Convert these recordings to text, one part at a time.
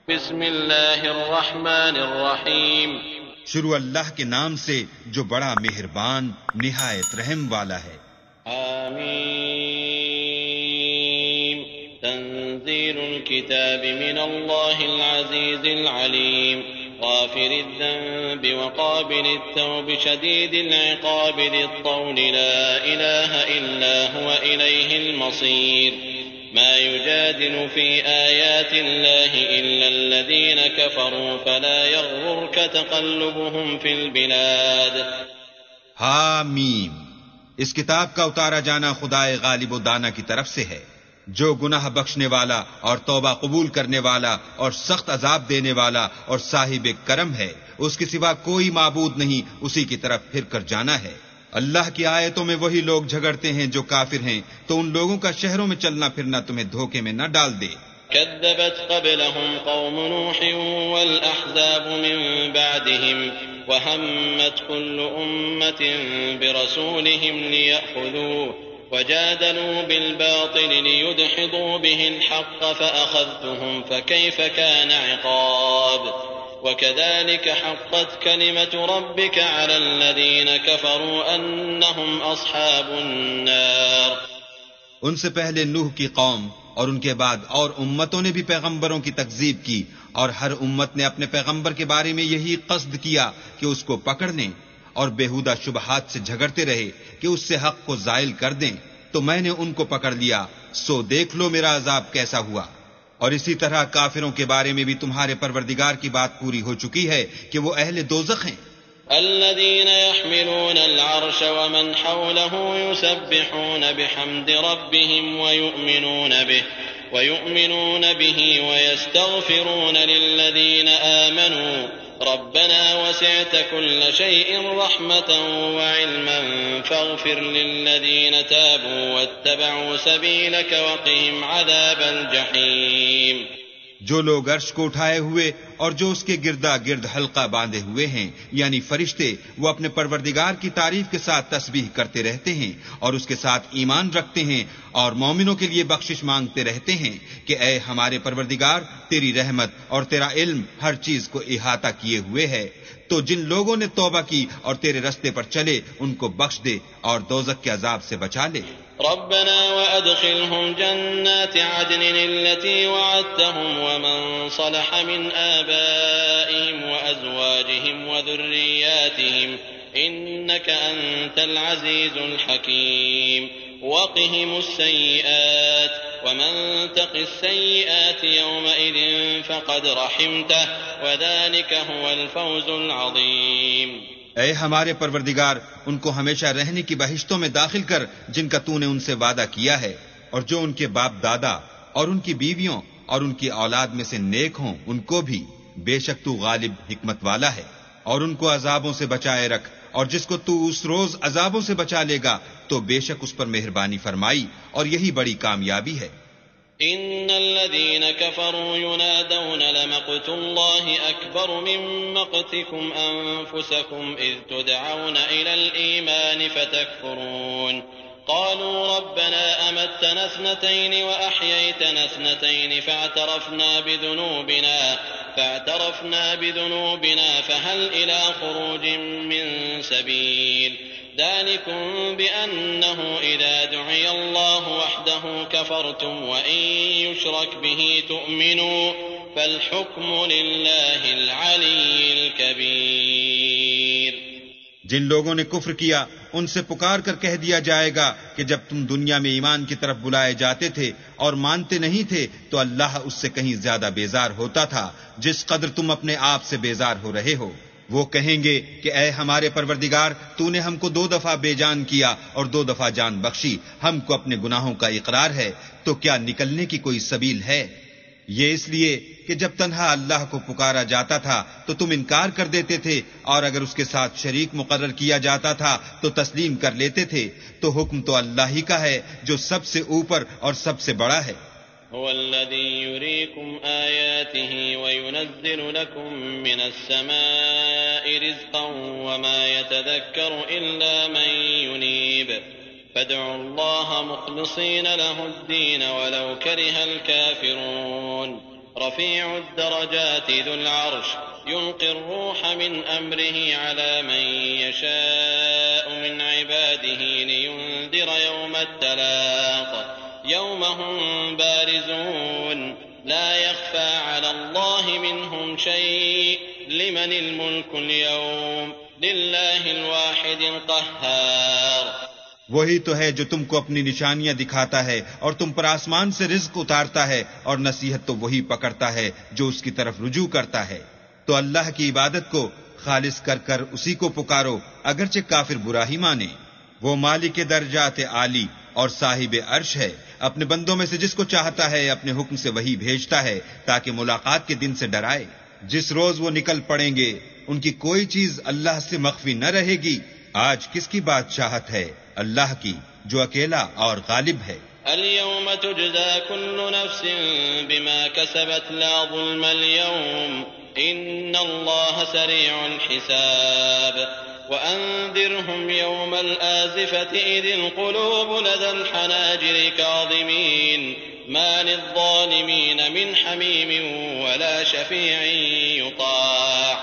بسم اللہ الرحمن الرحیم. شروع اللہ کے نام سے جو بڑا مہربان نہایت رحم والا ہے. آمین. تنزیل الكتاب من اللہ العزیز العلیم غافر الذنب وقابل التوب شدید العقاب ذی الطول لا الہ الا هو الیہ المصیر. ما يجادل في آيات الله إلا الذين كفروا فلا يغررك تقلبهم في البلاد. حامیم. اس کتاب کا اتارا جانا خدائے غالب و دانا کی طرف سے ہے، جو گناہ بخشنے والا اور توبہ قبول کرنے والا اور سخت عذاب دینے والا اور صاحب کرم ہے. اس کے سوا کوئی معبود نہیں، اسی کی طرف پھر کر جانا ہے. اللہ کی آیتوں میں وہی لوگ جھگڑتے ہیں جو کافر ہیں، تو ان لوگوں کا شہروں میں چلنا پھرنا تمہیں دھوکے میں نہ ڈال دے. كذبت قبلهم قوم نوح والأحزاب من بعدهم وهمت كل أمة برسولهم ليأخذوه وجادلوا بالباطل ليدحضوا به الحق فأخذتهم فكيف كان عقاب. وكذلك حقت كلمة ربك على الذين كفروا أنهم أصحاب النار. ان سے پہلے نوح کی قوم اور ان کے بعد اور امتوں نے بھی پیغمبروں کی تکذیب کی، اور ہر امت نے اپنے پیغمبر کے بارے میں یہی قصد کیا کہ اس کو پکڑ لیں اور بےہودہ شبہات سے جھگڑتے رہے کہ اس سے حق کو زائل کر دیں. تو میں نے ان کو پکڑ لیا، سو دیکھ لو میرا عذاب کیسا ہوا. اور اسی طرح کافروں کے بارے میں بھی تمہارے پروردگار کی بات پوری ہو چکی ہے کہ وہ اہل دوزخ ہیں. الذين يحملون العرش ومن حوله يسبحون بحمد ربهم ويؤمنون به ويستغفرون للذين آمنوا ربنا وسعت كل شيء رحمة وعلما فاغفر للذين تابوا واتبعوا سبيلك وقهم عذاب الجحيم. جو لوگ عرش کو اٹھائے ہوئے اور جو اس کے گردا گرد حلقہ باندھے ہوئے ہیں یعنی فرشتے، وہ اپنے پروردگار کی تعریف کے ساتھ تسبیح کرتے رہتے ہیں اور اس کے ساتھ ایمان رکھتے ہیں اور مومنوں کے لیے بخشش مانگتے رہتے ہیں کہ اے ہمارے پروردگار، تیری رحمت اور تیرا علم ہر چیز کو احاطہ کیے ہوئے ہے. تو جن لوگوں نے توبہ کی اور تیرے رستے پر چلے ان کو بخش دے اور دوزخ کے عذاب سے بچا لے. ربنا وأدخلهم جنات عدن التي وعدتهم ومن صلح من آبائهم وأزواجهم وذرياتهم إنك أنت العزيز الحكيم. وقهم السيئات ومن تق السيئات يومئذ فقد رحمته وذلك هو الفوز العظيم. اے ہمارے پروردگار، ان کو ہمیشہ رہنے کی بہشتوں میں داخل کر جن کا تو نے ان سے وعدہ کیا ہے، اور جو ان کے باپ دادا اور ان کی بیویوں اور ان کی اولاد میں سے نیک ہوں ان کو بھی. بے شک تو غالب حکمت والا ہے. اور ان کو عذابوں سے بچائے رکھ، اور جس کو تو اس روز عذابوں سے بچا لے گا تو بے شک اس پر مہربانی فرمائی، اور یہی بڑی کامیابی ہے. ان الذين كفروا ينادون لمقت الله اكبر من مقتكم انفسكم اذ تدعون الى الايمان فتكفرون. قالوا ربنا امتنا اثنتين واحييتنا اثنتين فاعترفنا بذنوبنا فهل الى خروج من سبيل. ذلكم بأنه إذا دعي الله وحده كفرتم وإن يشرك به تؤمنوا فالحكم لله العلي الكبير. جن لوگوں نے کفر کیا ان سے پکار کر کہہ دیا جائے گا کہ جب تم دنیا میں ایمان کی طرف بلائے جاتے تھے اور مانتے نہیں تھے تو اللہ اس سے کہیں زیادہ بیزار ہوتا تھا جس قدر تم اپنے آپ سے بیزار ہو رہے ہو. وہ کہیں گے کہ اے ہمارے پروردگار، تو نے ہم کو 2 دفعہ بے جان کیا اور 2 دفعہ جان بخشی، ہم کو اپنے گناہوں کا اقرار ہے، تو کیا نکلنے کی کوئی سبیل ہے؟ یہ اس لیے کہ جب تنہا اللہ کو پکارا جاتا تھا تو تم انکار کر دیتے تھے، اور اگر اس کے ساتھ شریک مقرر کیا جاتا تھا تو تسلیم کر لیتے تھے. تو حکم تو اللہ ہی کا ہے جو سب سے اوپر اور سب سے بڑا ہے. هو الذي يريكم آياته وينزل لكم من السماء رزقا وما يتذكر إلا من ينيب فادعوا الله مخلصين له الدين ولو كره الكافرون. رفيع الدرجات ذو العرش يلقي الروح من أمره على من يشاء من عباده لينذر يوم التلاق يوم هم بارزون لا يخفى على الله منهم شيء لمن الملك اليوم لله الواحد القهار. وہی تو ہے جو تم کو اپنی نشانیاں دکھاتا ہے اور تم پر آسمان سے رزق اتارتا ہے، اور نصیحت تو وہی پکڑتا ہے جو اس کی طرف رجوع کرتا ہے. تو اللہ کی عبادت کو خالص کر کر اسی کو پکارو، اگرچہ کافر برا ہی مانے. وہ مالک درجات عالی اور صاحب عرش ہے، اپنے بندوں میں سے جس کو چاہتا ہے اپنے حکم سے وہی بھیجتا ہے تاکہ ملاقات کے دن سے ڈرائے. جس روز وہ نکل پڑیں گے ان کی کوئی چیز اللہ سے مخفی نہ رہے گی. آج کس کی بادشاہت ہے؟ اللہ کی، جو اکیلا اور غالب ہے. اليوم تجزى كل نفس بما كسبت لا ظلم اليوم إن الله سريع الحساب. وأنذرهم يوم الآزفة إذ القلوب لدى الحناجر كاظمين ما للظالمين من حميم ولا شفيع يطاع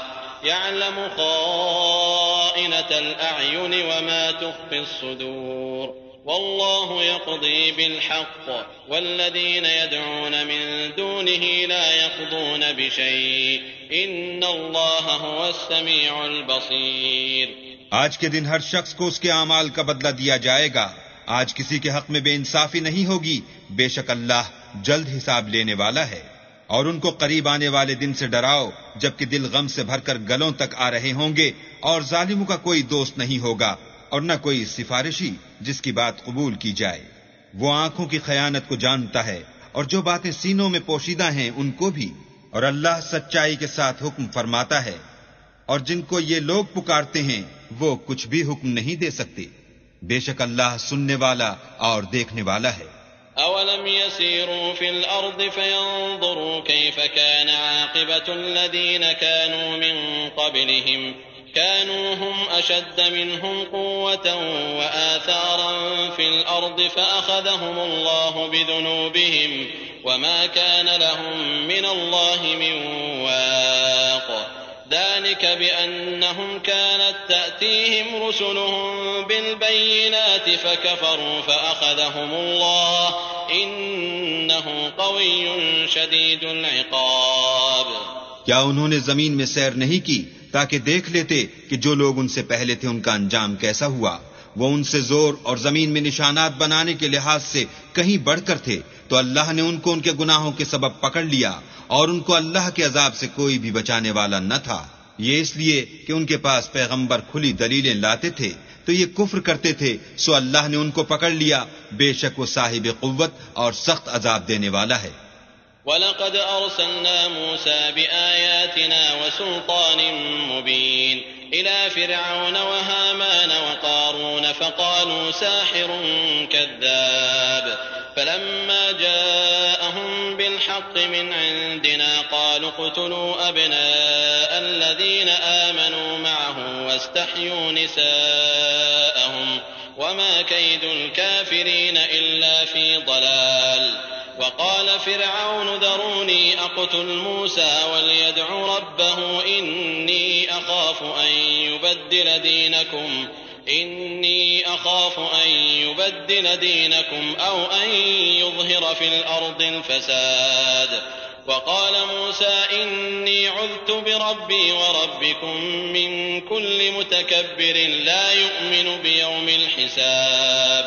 يعلم خائنة الأعين وما تخفي الصدور والله يقضي بالحق والذين يدعون من دونه لا يقضون بشيء إن الله هو السميع البصير. آج کے دن ہر شخص کو اس کے اعمال کا بدلہ دیا جائے گا. آج کسی کے حق میں بے انصافی نہیں ہوگی. بے شک اللہ جلد حساب لینے والا ہے. اور ان کو قریب آنے والے دن سے ڈراؤ جبکہ دل غم سے بھر کر گلوں تک آ رہے ہوں گے، اور ظالموں کا کوئی دوست نہیں ہوگا اور نہ کوئی سفارشی جس کی بات قبول کی جائے. وہ آنکھوں کی خیانت کو جانتا ہے اور جو باتیں سینوں میں پوشیدہ ہیں ان کو بھی. اور اللہ سچائی کے ساتھ حکم فرماتا ہے، اور جن کو یہ لوگ پکارتے ہیں وہ کچھ بھی حکم نہیں دے سکتے. بے شک اللہ سننے والا اور دیکھنے والا ہے. أولم يسيروا في الأرض فينظروا كيف كان عاقبة الذين كانوا من قبلهم كانوا هم أشد منهم قوة وآثارا في الأرض فأخذهم الله بذنوبهم وما كان لهم من الله من واق. ذلك بأنهم كانت تأتيهم رسلهم بالبينات فكفروا فأخذهم الله إنه قوي شديد العقاب. کیا انہوں نے زمین میں سیر نہیں کی تاکہ دیکھ لیتے کہ جو لوگ ان سے پہلے تھے ان کا انجام کیسا ہوا؟ وہ ان سے زور اور زمین میں نشانات بنانے کے لحاظ سے کہیں بڑھ کر تھے، تو اللہ نے ان کو ان کے گناہوں کے سبب پکڑ لیا اور ان کو اللہ کے عذاب سے کوئی بھی بچانے والا نہ تھا. یہ اس لیے کہ ان کے پاس پیغمبر کھلی دلیلیں لاتے تھے تو یہ کفر کرتے تھے، سو اللہ نے ان کو پکڑ لیا. بے شک وہ صاحب قوت اور سخت عذاب دینے والا ہے. وَلَقَدْ أَرْسَلْنَا مُوسَى بِآيَاتِنَا وَسُلْطَانٍ مُبِينٍ إِلَى فِرْعَوْنَ وَهَامَانَ وَقَارُونَ فَقَالُوا سَاحِرٌ كَذَّابٌ فَلَمَّا جَاءَهُم بِالْحَقِّ مِنْ عِندِنَا قَالُوا اقْتُلُوا أَبْنَاءَ الَّذِينَ آمَنُوا مَعَهُ وَاسْتَحْيُوا نِسَاءَهُمْ وَمَا كَيْدُ الْكَافِرِينَ إِلَّا فِي ضَلَالٍ. وقال فرعون ذروني أقتل موسى وليدع ربه إني أخاف أن يبدل دينكم أو أن يظهر في الأرض الفساد. وقال موسى إني عذت بربي وربكم من كل متكبر لا يؤمن بيوم الحساب.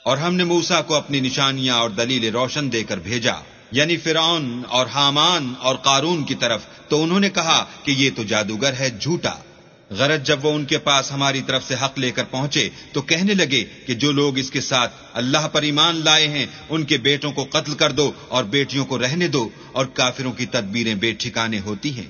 اور ہم نے موسیٰ کو اپنی نشانیاں اور دلیل روشن دے کر بھیجا، یعنی فرعون اور حامان اور قارون کی طرف، تو انہوں نے کہا کہ یہ تو جادوگر ہے جھوٹا. غرض جب وہ ان کے پاس ہماری طرف سے حق لے کر پہنچے تو کہنے لگے کہ جو لوگ اس کے ساتھ اللہ پر ایمان لائے ہیں ان کے بیٹوں کو قتل کر دو اور بیٹیوں کو رہنے دو، اور کافروں کی تدبیریں بے ٹھکانے ہوتی ہیں.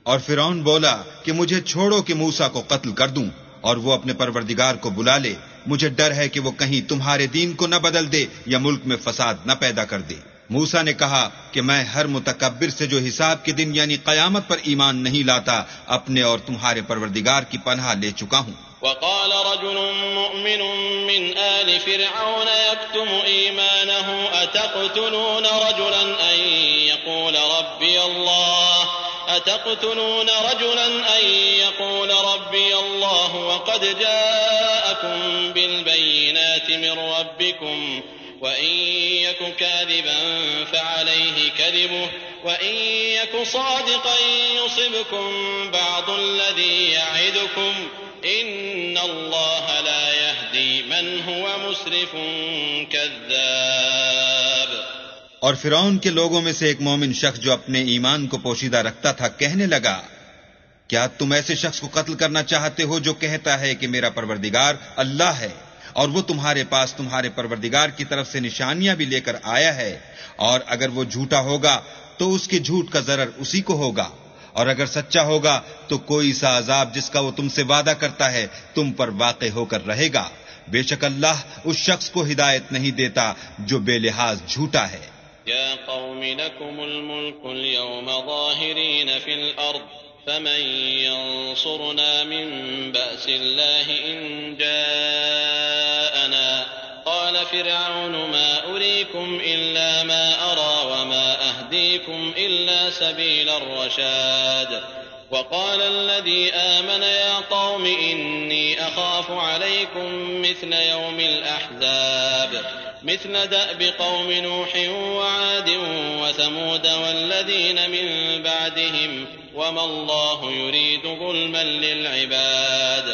اور فرعون بولا کہ مجھے چھوڑو کہ موسیٰ کو قتل کر دوں اور وہ اپنے پروردگار کو بلا لے. مجھے ڈر ہے کہ وہ کہیں تمہارے دین کو نہ بدل دے یا ملک میں فساد نہ پیدا کر دے. موسیٰ نے کہا کہ میں ہر متکبر سے جو حساب کے دن یعنی قیامت پر ایمان نہیں لاتا اپنے اور تمہارے پروردگار کی پناہ لے چکا ہوں. وقال رجل مؤمن من آل فرعون يكتم إيمانه أتقتلون رجلا أن يقول ربي الله وقد جاءكم بالبينات من ربكم وإن يك كاذبا فعليه كذبه وإن يك صادقا يصبكم بعض الذي يعدكم إن الله لا يهدي من هو مسرف كذاب. اور فرعون کے لوگوں میں سے ایک مومن شخص جو اپنے ایمان کو پوشیدہ رکھتا تھا کہنے لگا، کیا تم ایسے شخص کو قتل کرنا چاہتے ہو جو کہتا ہے کہ میرا پروردگار اللہ ہے اور وہ تمہارے پاس تمہارے پروردگار کی طرف سے نشانیاں بھی لے کر آیا ہے، اور اگر وہ جھوٹا ہوگا تو اس کے جھوٹ کا ضرر اسی کو ہوگا، اور اگر سچا ہوگا تو کوئی سا عذاب جس کا وہ تم سے وعدہ کرتا ہے تم پر واقع ہو کر رہے گا. بے شک اللہ اس شخص کو ہدایت نہیں دیتا جو بے لحاظ جھوٹا ہے. يا قوم لكم الملك اليوم ظاهرين في الأرض فمن ينصرنا من بأس الله إن جاءنا قال فرعون ما أريكم إلا ما أرى وما أهديكم إلا سبيل الرشاد. وقال الذي آمن يا قوم إني أخاف عليكم مثل يوم الأحزاب مثل دأب قوم نوح وعاد وثمود والذين من بعدهم وما الله يريد ظلما للعباد.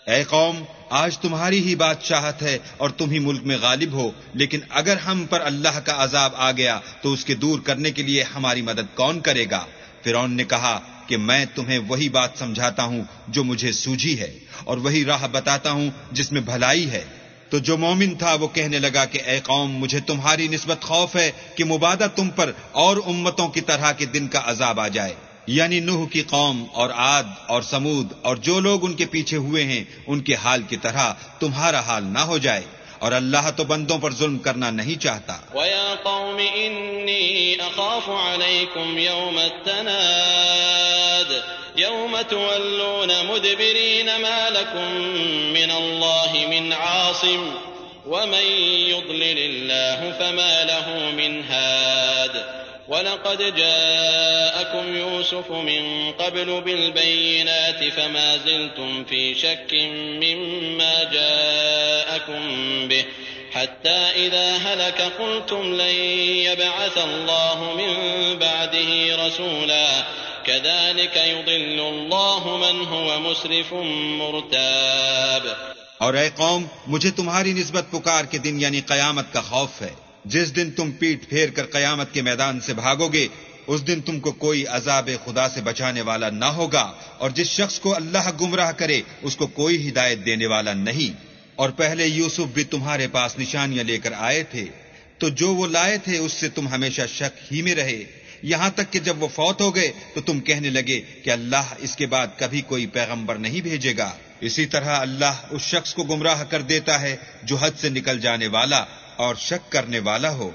اے قوم، آج تمہاری ہی بادشاہت ہے اور تم ہی ملک میں غالب ہو، لیکن اگر ہم پر اللہ کا عذاب آ گیا تو اس کے دور کرنے کے لیے ہماری مدد کون کرے گا؟ فرعون نے کہا کہ میں تمہیں وہی بات سمجھاتا ہوں جو مجھے سوجھی ہے اور وہی راہ بتاتا ہوں جس میں بھلائی ہے. تو جو مومن تھا وہ کہنے لگا کہ اے قوم، مجھے تمہاری نسبت خوف ہے کہ مبادہ تم پر اور امتوں کی طرح کے دن کا عذاب آ جائے، یعنی نوح کی قوم اور عاد اور سمود اور جو لوگ ان کے پیچھے ہوئے ہیں ان کے حال کی طرح تمہارا حال نہ ہو جائے، اور اللہ تو بندوں پر ظلم کرنا نہیں چاہتا. وَيَا قَوْمِ إِنِّي أَخَافُ عَلَيْكُمْ يَوْمَ التَّنَادِ يَوْمَ تُوَلُّونَ مُدْبِرِينَ مَا لَكُمْ مِنَ اللَّهِ مِنْ عَاصِمٍ وَمَنْ يُضْلِلِ اللَّهُ فَمَا لَهُ مِنْ هَادٍ. وَلَقَدْ جَاءَكُمْ يُوسُفُ مِنْ قَبْلُ بِالْبَيِّنَاتِ فَمَا زِلْتُمْ فِي شَكٍّ مِّمَّا جَاءَكُمْ بِهِ حَتَّى إِذَا هَلَكَ قُلْتُمْ لَنْ يَبْعَثَ اللَّهُ مِنْ بَعْدِهِ رَسُولًا كَذَلِكَ يُضِلُّ اللَّهُ مَنْ هُوَ مُسْرِفٌ مُرْتَابٌ. اور اے قوم، مجھے تمہاری نسبت پکار کے دن یعنی قیامت کا خوف ہے. جس دن تم پیٹ پھیر کر قیامت کے میدان سے بھاگو گے اس دن تم کو کوئی عذاب خدا سے بچانے والا نہ ہوگا، اور جس شخص کو اللہ گمراہ کرے اس کو کوئی ہدایت دینے والا نہیں. اور پہلے یوسف بھی تمہارے پاس نشانیاں لے کر آئے تھے، تو جو وہ لائے تھے اس سے تم ہمیشہ شک ہی میں رہے، یہاں تک کہ جب وہ فوت ہو گئے تو تم کہنے لگے کہ اللہ اس کے بعد کبھی کوئی پیغمبر نہیں بھیجے گا. اسی طرح اللہ اس شخص کو گمراہ کر دیتا ہے جو حد سے نکل جانے والا اور شک کرنے والا ہو.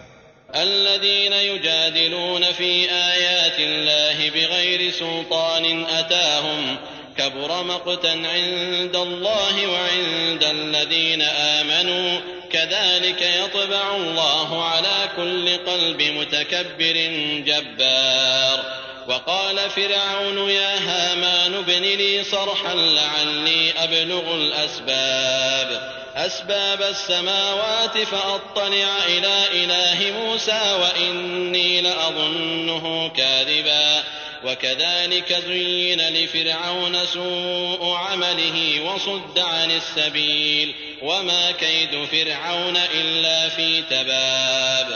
الذين يجادلون في آيات الله بغير سلطان أتاهم كبر مقتا عند الله وعند الذين آمنوا كذلك يطبع الله على كل قلب متكبر جبار. وقال فرعون يا هامان ابن لي صرحا لعلي أبلغ أسباب السماوات فأطلع إلى إله موسى وإني لأظنه كاذبا. وكذلك زين لفرعون سوء عمله وصد عن السبيل وما كيد فرعون إلا في تباب.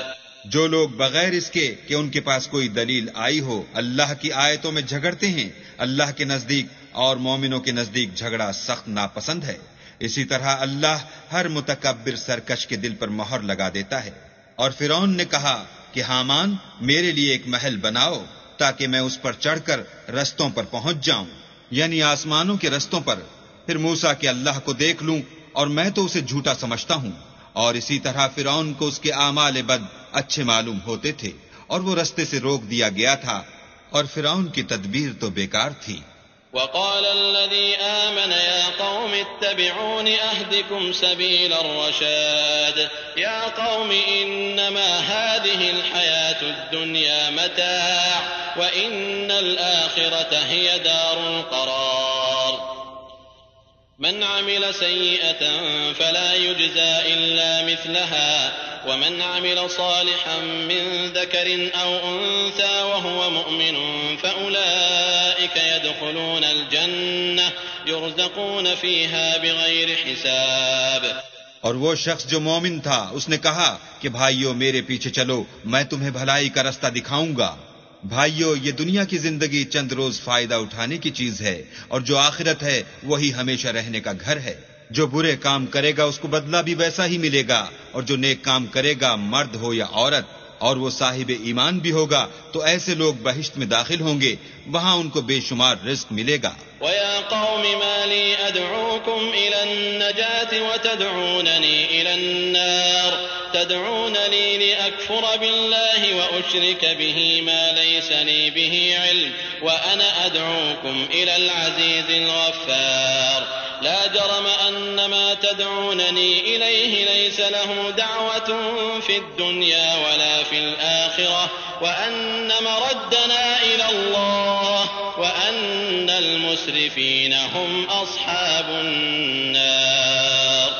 جو لوگ بغیر اس کے کہ ان کے پاس کوئی دلیل آئی ہو اللہ کی آیتوں میں جھگڑتے ہیں، اللہ کے نزدیک اور مومنوں کے نزدیک جھگڑا سخت ناپسند ہے. اسی طرح اللہ ہر متکبر سرکش کے دل پر مہر لگا دیتا ہے. اور فرعون نے کہا کہ ہامان میرے لیے ایک محل بناؤ تاکہ میں اس پر چڑھ کر رستوں پر پہنچ جاؤں، یعنی آسمانوں کے رستوں پر، پھر موسیٰ کے اللہ کو دیکھ لوں، اور میں تو اسے جھوٹا سمجھتا ہوں. اور اسی طرح فرعون کو اس کے اعمال بد اچھے معلوم ہوتے تھے اور وہ رستے سے روک دیا گیا تھا، اور فرعون کی تدبیر تو بیکار تھی. وقال الذي آمن يا قوم اتبعون أهدكم سبيل الرشاد يا قوم إنما هذه الحياة الدنيا متاع وإن الآخرة هي دار القرار من عمل سيئة فلا يجزى إلا مثلها ومن عمل صالحا من ذكر أو أنثى وهو مؤمن فأولئك يدخلون الجنة يرزقون فيها بغير حساب. اور وہ شخص جو مومن تھا اس نے کہا کہ بھائیو میرے پیچھے چلو، میں تمہیں بھلائی کا رستہ دکھاؤں گا. بھائیو یہ دنیا کی زندگی چند روز فائدہ اٹھانے کی چیز ہے، اور جو آخرت ہے وہی ہمیشہ رہنے کا گھر ہے. جو برے کام کرے گا اس کو بدلہ بھی ویسا ہی ملے گا، اور جو نیک کام کرے گا مرد ہو یا عورت اور وہ صاحب ایمان بھی ہوگا تو ایسے لوگ بہشت میں داخل ہوں گے، وہاں ان کو بے شمار رزق ملے گا. وَيَا قَوْمِ مَا لِي أَدْعُوكُمْ إِلَى النَّجَاةِ وَتَدْعُونَنِي إِلَى النَّارِ تَدْعُونَنِي لِأَكْفُرَ بِاللَّهِ وَأُشْرِكَ بِهِ مَا لَيْسَ لِي بِهِ عِلْمٌ وَأَنَا أَدْعُوكُمْ إِلَى الْعَزِيزِ الْغَفَّارِ لا جرم أن ما تدعونني إليه ليس له دعوة في الدنيا ولا في الآخرة وأن مردنا إلى الله وأن المسرفين هم أصحاب النار.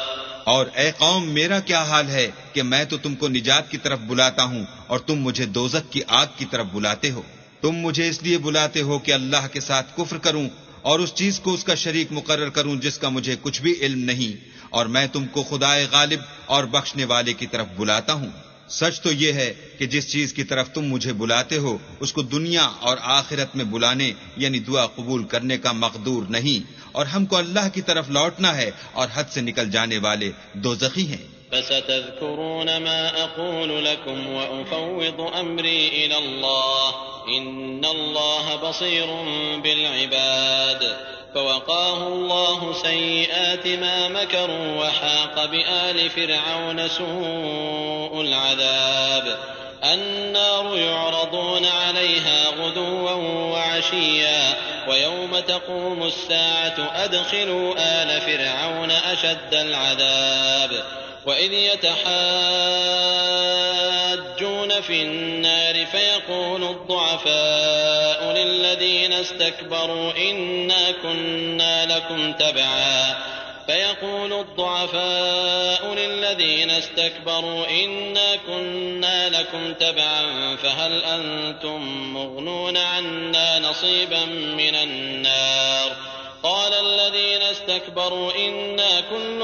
اور اے قوم میرا کیا حال ہے کہ میں تو تم کو نجات کی طرف بلاتا ہوں اور تم مجھے دوزخ کی آگ کی طرف بلاتے ہو. تم مجھے اس لیے بلاتے ہو کہ اللہ کے ساتھ کفر کروں اور اس چیز کو اس کا شریک مقرر کروں جس کا مجھے کچھ بھی علم نہیں، اور میں تم کو خدائے غالب اور بخشنے والے کی طرف بلاتا ہوں. سچ تو یہ ہے کہ جس چیز کی طرف تم مجھے بلاتے ہو اس کو دنیا اور آخرت میں بلانے یعنی دعا قبول کرنے کا مقدور نہیں، اور ہم کو اللہ کی طرف لوٹنا ہے اور حد سے نکل جانے والے دوزخی ہیں. فستذكرون ما أقول لكم وأفوض أمري إلى الله إن الله بصير بالعباد. فوقاه الله سيئات ما مكروا وحاق بآل فرعون سوء العذاب. النار يعرضون عليها غدوا وعشيا ويوم تقوم الساعة أدخلوا آل فرعون أشد العذاب. وإذ يتحاجون في النار فيقول الضعفاء للذين استكبروا إنا كنا لكم تبعا فهل أنتم مغنون عنا نصيبا من النار. قال الذين استكبروا إنا كل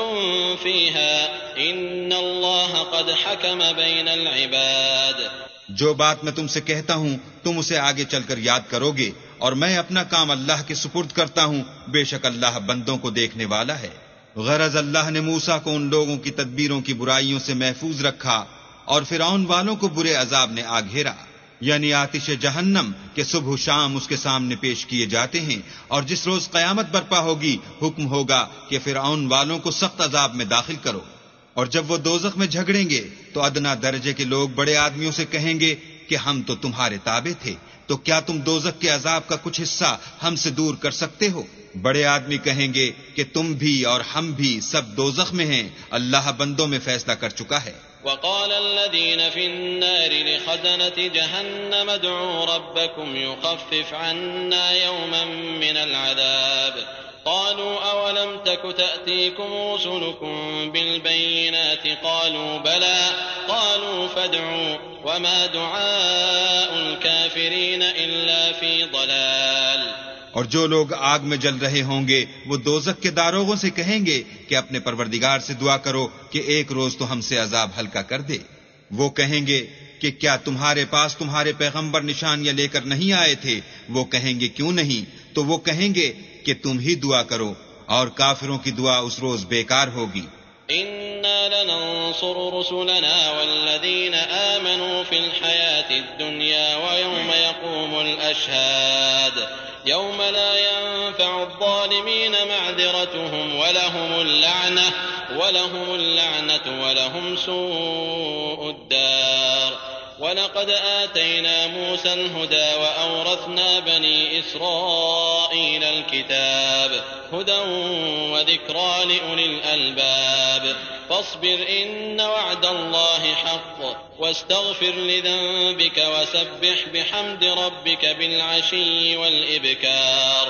فيها إن الله قد حكم بين العباد. جو بات میں تم سے کہتا ہوں تم اسے آگے چل کر یاد کرو گے، اور میں اپنا کام اللہ کے سپرد کرتا ہوں، بے شک اللہ بندوں کو دیکھنے والا ہے. غرض اللہ نے موسیٰ کو ان لوگوں کی تدبیروں کی برائیوں سے محفوظ رکھا اور فرعون والوں کو برے عذاب نے آ گھیرا، یعنی آتش جہنم کے صبح و شام اس کے سامنے پیش کیے جاتے ہیں، اور جس روز قیامت برپا ہوگی حکم ہوگا کہ فرعون والوں کو سخت عذاب میں داخل کرو. اور جب وہ دوزخ میں جھگڑیں گے تو ادنا درجے کے لوگ بڑے آدمیوں سے کہیں گے کہ ہم تو تمہارے تابع تھے، تو کیا تم دوزخ کے عذاب کا کچھ حصہ ہم سے دور کر سکتے ہو؟ بڑے آدمی کہیں گے کہ تم بھی اور ہم بھی سب دوزخ میں ہیں، اللہ بندوں میں فیصلہ کر چکا ہے. وقال الذين في النار لخزنة جهنم ادعوا ربكم يخفف عنا يوما من العذاب. قالوا أولم تك تأتيكم رسلكم بالبينات قالوا بلى قالوا فادعوا وما دعاء الكافرين إلا في ضلال. اور جو لوگ آگ میں جل رہے ہوں گے وہ دوزخ کے داروغوں سے کہیں گے کہ اپنے پروردگار سے دعا کرو کہ ایک روز تو ہم سے عذاب ہلکا کر دے. وہ کہیں گے کہ کیا تمہارے پاس تمہارے پیغمبر نشانیاں لے کر نہیں آئے تھے؟ وہ کہیں گے کیوں نہیں؟ تو وہ کہیں گے کہ تم ہی دعا کرو، اور کافروں کی دعا اس روز بیکار ہوگی. إنا لننصر رسلنا والذين آمنوا في الحياة الدنيا ويوم يقوم الأشهاد يوم لا ينفع الظالمين معذرتهم ولهم اللعنة ولهم سوء الدار. وَلَقَدْ آتَيْنَا مُوسَى الْهُدَى وَأَوْرَثْنَا بَنِي إِسْرَائِيلَ الْكِتَابَ هُدًى وَذِكْرَى لِأُولِي الْأَلْبَابِ فاصبر إن وعد الله حق واستغفر لذنبك وسبح بحمد ربك بالعشي والإبكار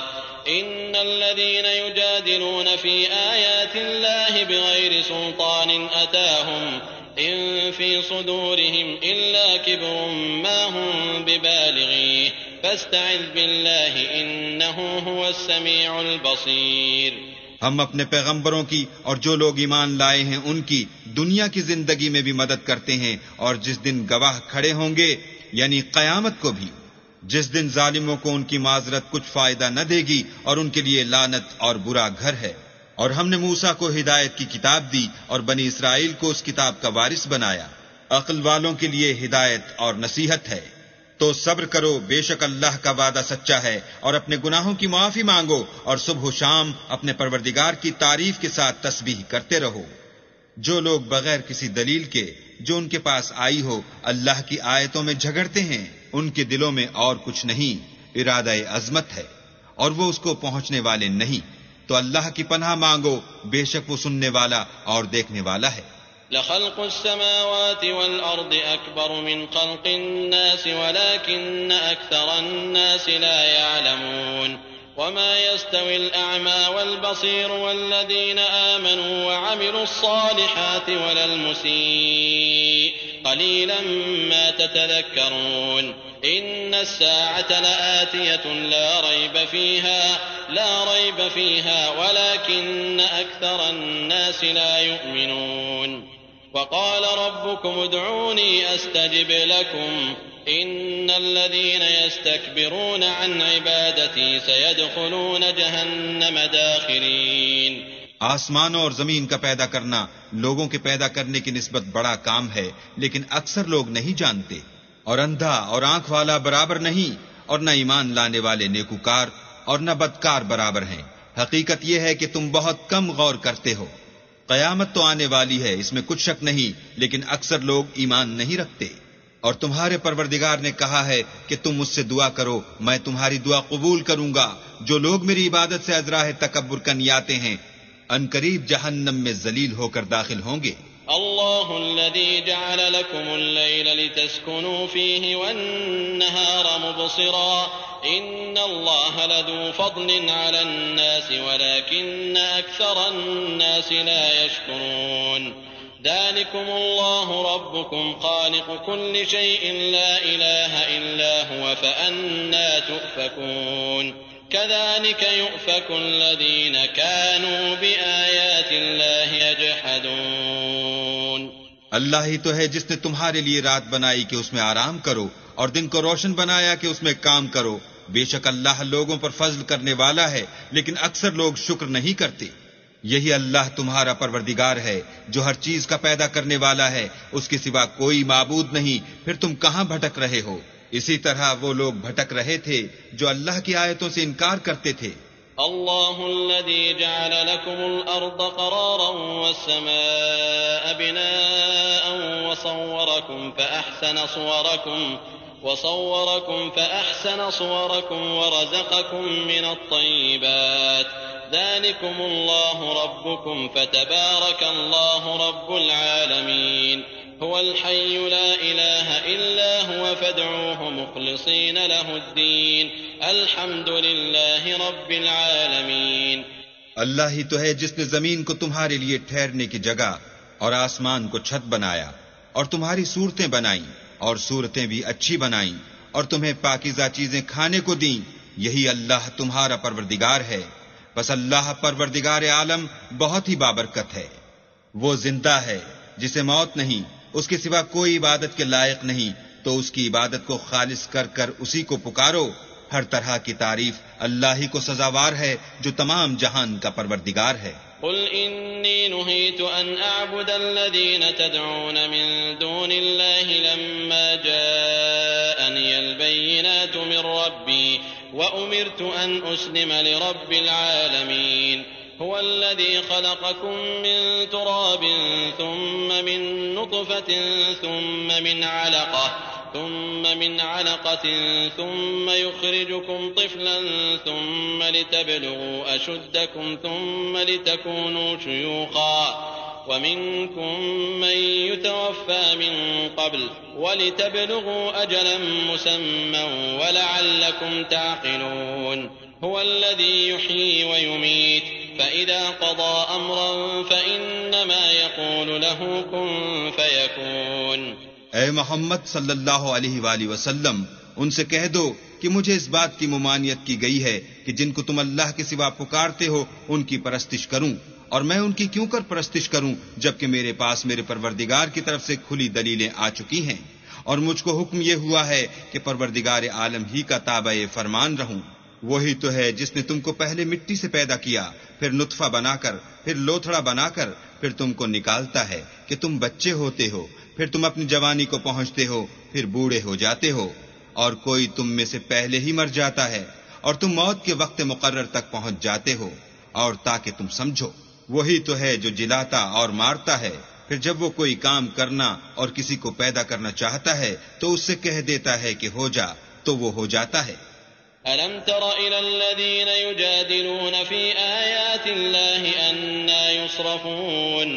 إن الذين يجادلون في آيات الله بغير سلطان أتاهم إن في صدورهم إلا كبر ما هم ببالغيه فاستعذ بالله إنه هو السميع البصير. ہم اپنے پیغمبروں کی اور جو لوگ ایمان لائے ہیں ان کی دنیا کی زندگی میں بھی مدد کرتے ہیں، اور جس دن گواہ کھڑے ہوں گے یعنی قیامت کو بھی، جس دن ظالموں کو ان کی معذرت کچھ فائدہ نہ دے گی اور ان کے لیے لعنت اور برا گھر ہے. اور ہم نے موسیٰ کو ہدایت کی کتاب دی اور بنی اسرائیل کو اس کتاب کا وارث بنایا. عقل والوں کے لیے ہدایت اور نصیحت ہے. تو صبر کرو، بے شک اللہ کا وعدہ سچا ہے، اور اپنے گناہوں کی معافی مانگو اور صبح و شام اپنے پروردگار کی تعریف کے ساتھ تسبیح کرتے رہو. جو لوگ بغیر کسی دلیل کے جو ان کے پاس آئی ہو اللہ کی آیتوں میں جھگڑتے ہیں، ان کے دلوں میں اور کچھ نہیں، ارادہ عظمت ہے اور وہ اس کو پہنچنے والے نہیں. تو اللہ کی پناہ مانگو، بے شک وہ سننے والا اور دیکھنے والا ہے. لخلق السماوات والأرض أكبر من خلق الناس ولكن أكثر الناس لا يعلمون وما يستوي الأعمى والبصير والذين آمنوا وعملوا الصالحات ولا المسيء قليلا ما تتذكرون إن الساعة لآتية لا ريب فيها ولكن أكثر الناس لا يؤمنون. وقال ربكم ادعوني أستجب لكم إن الذين يستكبرون عن عبادتي سيدخلون جهنم داخرين. آسمانوں اور زمین کا پیدا کرنا لوگوں کے پیدا کرنے کی نسبت بڑا کام ہے، لیکن اکثر لوگ نہیں جانتے. اور اندھا اور آنکھ والا برابر نہیں، اور نہ ایمان لانے والے نیکوکار اور نہ بدکار برابر ہیں. حقیقت یہ ہے کہ تم بہت کم غور کرتے ہو. قیامت تو آنے والی ہے، اس میں کچھ شک نہیں، لیکن اکثر لوگ ایمان نہیں رکھتے. اور تمہارے پروردگار نے کہا ہے کہ تم مجھ سے دعا کرو، میں تمہاری دعا قبول کروں گا. جو لوگ میری عبادت سے ازراہ تکبر کنیاتے ہیں عنقریب جہنم میں ذلیل ہو کر داخل ہوں گے. اللہ الذي جعل لكم الليل لتسكنوا فيه والنهار مبصرا إن الله لذو فضل على الناس ولكن أكثر الناس لا يشكرون. ذلكم الله ربكم خالق كل شيء لا إله إلا هو فأنى تؤفكون. كذلك يؤفك الذين كانوا بآيات الله يجحدون. اللہ ہی تو ہے جس نے تمہارے لیے رات بنائی کہ اس میں آرام کرو اور دن کو روشن بنایا کہ اس میں کام کرو. بے شک اللہ لوگوں پر فضل کرنے والا ہے، لیکن اکثر لوگ شکر نہیں کرتے. یہی اللہ تمہارا پروردگار ہے جو ہر چیز کا پیدا کرنے والا ہے، اس کے سوا کوئی معبود نہیں. پھر تم کہاں بھٹک رہے ہو؟ اسی طرح وہ لوگ بھٹک رہے تھے جو اللہ کی آیتوں سے انکار کرتے تھے. اللہ الذي جعل لكم الأرض قرارا والسماء بناء وصوركم فأحسن صوركم ورزقكم من الطيبات. ذلكم الله ربكم فتبارك الله رب العالمين. هو الحي لا إله إلا هو فادعوه مخلصين له الدين الحمد لله رب العالمين. اللہ ہی تو ہے جس نے زمین کو تمہارے لیے ٹھہرنے کی جگہ اور آسمان کو چھت بنایا اور تمہاری صورتیں بنائیں اور صورتیں بھی اچھی بنائیں اور تمہیں پاکیزہ چیزیں کھانے کو دیں. یہی اللہ تمہارا پروردگار ہے. بس اللہ پروردگار عالم بہت ہی بابرکت ہے. وہ زندہ ہے جسے موت نہیں، اس کے سوا کوئی عبادت کے لائق نہیں، تو اس کی عبادت کو خالص کر کر اسی کو پکارو. ہر طرح کی تعریف اللہ ہی کو سزاوار ہے جو تمام جہان کا پروردگار ہے. قل إني نهيت أن أعبد الذين تدعون من دون الله لما جاءني البينات من ربي وأمرت أن أسلم لرب العالمين. هو الذي خلقكم من تراب ثم من نطفة ثم من علقة ثم من علقة ثم يخرجكم طفلا ثم لتبلغوا أشدكم ثم لتكونوا شيوخا ومنكم من يتوفى من قبل ولتبلغوا أجلا مسمى ولعلكم تعقلون هو الذي يحيي ويميت فإذا قضى أمرا فإنما يقول له كن فيكون. اے محمد صلی اللہ علیہ وآلہ وسلم، ان سے کہہ دو کہ مجھے اس بات کی ممانعت کی گئی ہے کہ جن کو تم اللہ کے سوا پکارتے ہو ان کی پرستش کروں، اور میں ان کی کیوں کر پرستش کروں جبکہ میرے پاس میرے پروردگار کی طرف سے کھلی دلیلیں آ چکی ہیں، اور مجھ کو حکم یہ ہوا ہے کہ پروردگار عالم ہی کا تابع فرمان رہوں. وہی تو ہے جس نے تم کو پہلے مٹی سے پیدا کیا، پھر نطفہ بنا کر، پھر لوتھڑا بنا کر، پھر تم کو نکالتا ہے کہ تم بچے ہوتے ہو، پھر تم اپنی جوانی کو پہنچتے ہو، پھر بوڑھے ہو جاتے ہو، اور کوئی تم میں سے پہلے ہی مر جاتا ہے، اور تم موت کے وقت مقرر تک پہنچ جاتے ہو، اور تاکہ تم سمجھو. وہی تو ہے جو جلاتا اور مارتا ہے، پھر جب وہ کوئی کام کرنا اور کسی کو پیدا کرنا چاہتا ہے تو اس سے کہہ دیتا ہے کہ ہو جا، تو وہ ہو جاتا ہے. أَلَمْ تَرَ إِلَى الَّذِينَ يُجَادِلُونَ فِي آيَاتِ اللَّهِ أَنَّىٰ يُصْرَفُونَ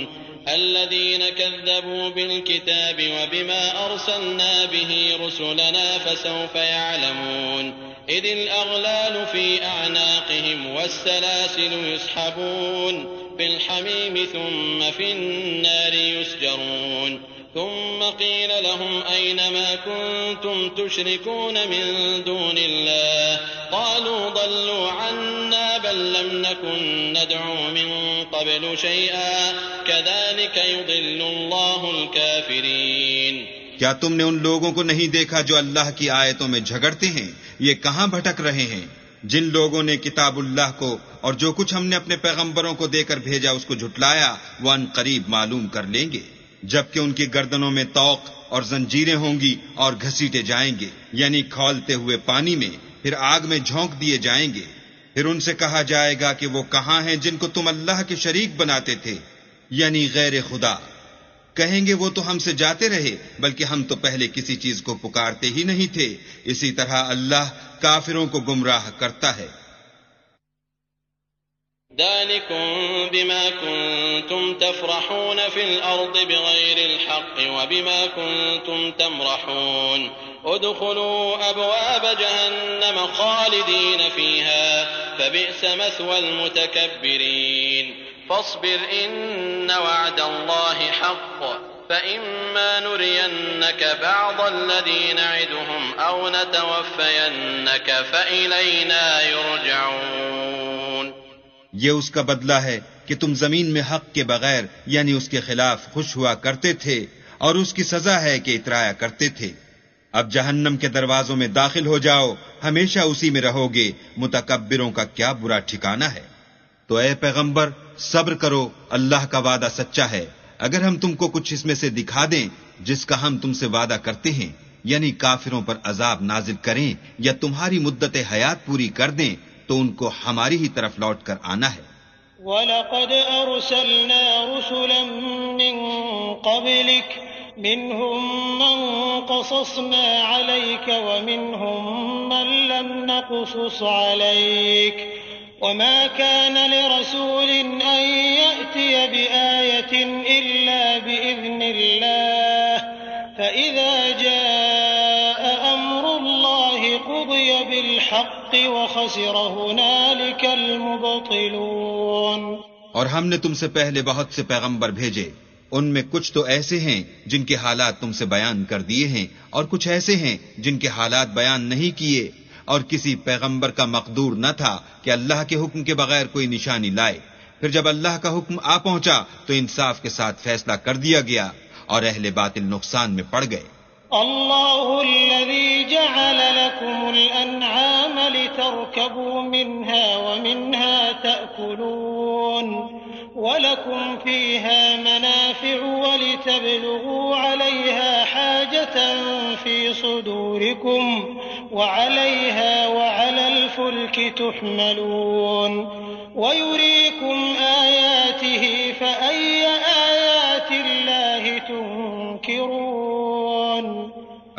الَّذِينَ كَذَّبُوا بِالْكِتَابِ وَبِمَا أَرْسَلْنَا بِهِ رُسُلَنَا فَسَوْفَ يَعْلَمُونَ إِذِ الْأَغْلَالُ فِي أَعْنَاقِهِمْ وَالسَّلَاسِلُ يُسْحَبُونَ فِي الْحَمِيمِ ثُمَّ فِي النَّارِ يُسْجَرُونَ ثم قيل لهم أين ما كنتم تشركون من دون الله قالوا ضلوا عنا بل لم نكن ندعو من قبل شيئا كذلك يضل الله الكافرين. کیا تم نے ان لوگوں کو نہیں دیکھا جو اللہ کی آیتوں میں جھگڑتے ہیں؟ یہ کہاں بھٹک رہے ہیں؟ جن لوگوں نے کتاب اللہ کو اور جو کچھ ہم نے اپنے پیغمبروں کو دے کر بھیجا اس کو جھٹلایا، وہ ان قریب معلوم کر لیں گے، جبکہ ان کی گردنوں میں طوق اور زنجیریں ہوں گی اور گھسیٹے جائیں گے، یعنی کھولتے ہوئے پانی میں، پھر آگ میں جھونک دیے جائیں گے. پھر ان سے کہا جائے گا کہ وہ کہاں ہیں جن کو تم اللہ کے شریک بناتے تھے، یعنی غیر خدا. کہیں گے وہ تو ہم سے جاتے رہے، بلکہ ہم تو پہلے کسی چیز کو پکارتے ہی نہیں تھے. اسی طرح اللہ کافروں کو گمراہ کرتا ہے. ذلكم بما كنتم تفرحون في الأرض بغير الحق وبما كنتم تمرحون ادخلوا أبواب جهنم خالدين فيها فبئس مثوى المتكبرين فاصبر إن وعد الله حق فإما نرينك بعض الذي نعدهم أو نتوفينك فإلينا يرجعون. یہ اس کا بدلہ ہے کہ تم زمین میں حق کے بغیر یعنی اس کے خلاف خوش ہوا کرتے تھے، اور اس کی سزا ہے کہ اترایا کرتے تھے. اب جہنم کے دروازوں میں داخل ہو جاؤ، ہمیشہ اسی میں رہو گے. متکبروں کا کیا برا ٹھکانہ ہے. تو اے پیغمبر صبر کرو، اللہ کا وعدہ سچا ہے. اگر ہم تم کو کچھ اس میں سے دکھا دیں جس کا ہم تم سے وعدہ کرتے ہیں، یعنی کافروں پر عذاب نازل کریں یا تمہاری مدت حیات پوری کر دیں، تو ان کو ہماری ہی طرف لوٹ کر آنا ہے. وَلَقَدْ أَرْسَلْنَا رُسُلًا مِّن قَبْلِكَ مِنْهُمْ مَنْ قَصَصْنَا عَلَيْكَ وَمِنْهُمْ مَنْ لَمْ نَقْصُصْ عَلَيْكَ وَمَا كَانَ لِرَسُولٍ أَنْ يَأْتِيَ بِآيَةٍ إِلَّا بِإِذْنِ اللَّهِ فَإِذَا جَاءَ أَمْرُ اللَّهِ قُضِيَ بِالْحَقِّ وَخَسِرَ هُنَالِكَ الْمُبْطِلُونَ. اور ہم نے تم سے پہلے بہت سے پیغمبر بھیجے، ان میں کچھ تو ایسے ہیں جن کے حالات تم سے بیان کر دیے ہیں، اور کچھ ایسے ہیں جن کے حالات بیان نہیں کیے، اور کسی پیغمبر کا مقدور نہ تھا کہ اللہ کے حکم کے بغیر کوئی نشانی لائے. پھر جب اللہ کا حکم آ پہنچا تو انصاف کے ساتھ فیصلہ کر دیا گیا، اور اہل باطل نقصان میں پڑ گئے. الله الذي جعل لكم الأنعام لتركبوا منها ومنها تأكلون ولكم فيها منافع ولتبلغوا عليها حاجة في صدوركم وعليها وعلى الفلك تحملون ويريكم آياته فأي آيات الله تنكرون.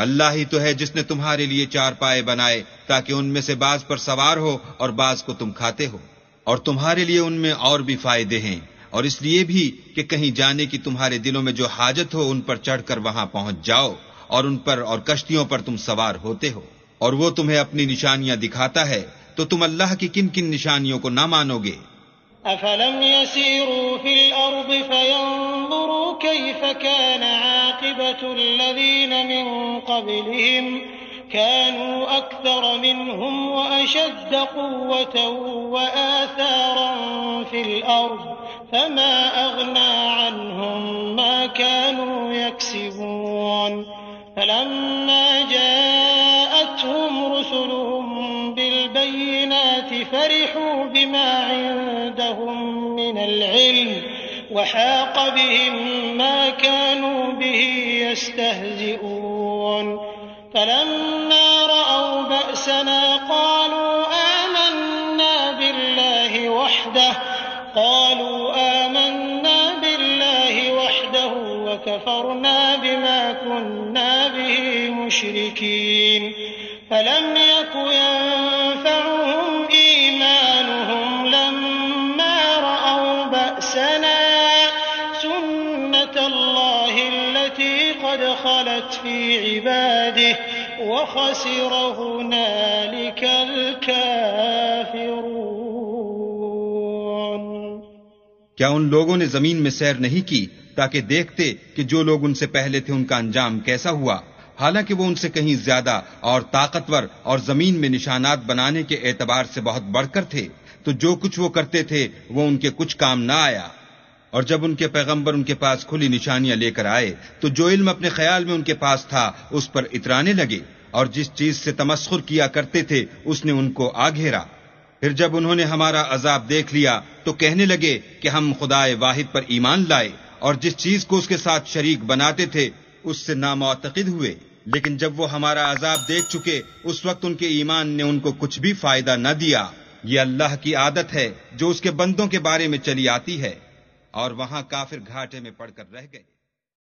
اللہ ہی تو ہے جس نے تمہارے لیے 4 پائے بنائے تاکہ ان میں سے بعض پر سوار ہو اور بعض کو تم کھاتے ہو، اور تمہارے لیے ان میں اور بھی فائدے ہیں، اور اس لیے بھی کہ کہیں جانے کی تمہارے دلوں میں جو حاجت ہو ان پر چڑھ کر وہاں پہنچ جاؤ، اور ان پر اور کشتیوں پر تم سوار ہوتے ہو، اور وہ تمہیں اپنی نشانیاں دکھاتا ہے، تو تم اللہ کی کن کن نشانیوں کو نہ مانو گے؟ أفلم يسيروا في الأرض فينظروا كيف كان عاقبة الذين من قبلهم كانوا أكثر منهم وأشد قوة وآثارا في الأرض فما أغنى عنهم ما كانوا يكسبون فلما جاءتهم رسلهم بالبينات فرحوا بما عندهم من العلم وحاق بهم ما كانوا به يستهزئون فلما رأوا بأسنا قالوا آمنا بالله وحده وكفرنا بما كنا به مشركين فلم يك ينفعهم إيمانهم لما رأوا بأسنا سنة الله التي قد خلت في عباده وخسر هنالك الكافرون۔ کیا ان لوگوں نے زمین میں سیر نہیں کی تاکہ دیکھتے کہ جو لوگ ان سے پہلے تھے ان کا انجام کیسا ہوا، حالانکہ وہ ان سے کہیں زیادہ اور طاقتور اور زمین میں نشانات بنانے کے اعتبار سے بہت بڑھ کر تھے، تو جو کچھ وہ کرتے تھے وہ ان کے کچھ کام نہ آیا۔ اور جب ان کے پیغمبر ان کے پاس کھلی نشانیاں لے کر آئے تو جو علم اپنے خیال میں ان کے پاس تھا اس پر اترانے لگے، اور جس چیز سے تمسخر کیا کرتے تھے اس نے ان کو آ گھیرا۔ پھر جب انہوں نے ہمارا عذاب دیکھ لیا تو کہنے لگے کہ ہم خدائے واحد پر ایمان لائے، اور جس چیز کو اس کے ساتھ شریک بناتے تھے اس سے نامعتقد ہوئے، لیکن جب وہ ہمارا عذاب دیکھ چکے اس وقت ان کے ایمان نے ان کو کچھ بھی فائدہ نہ دیا۔ یہ اللہ کی عادت ہے جو اس کے بندوں کے بارے میں چلی آتی ہے، اور وہاں کافر گھاٹے میں پڑ کر رہ گئے۔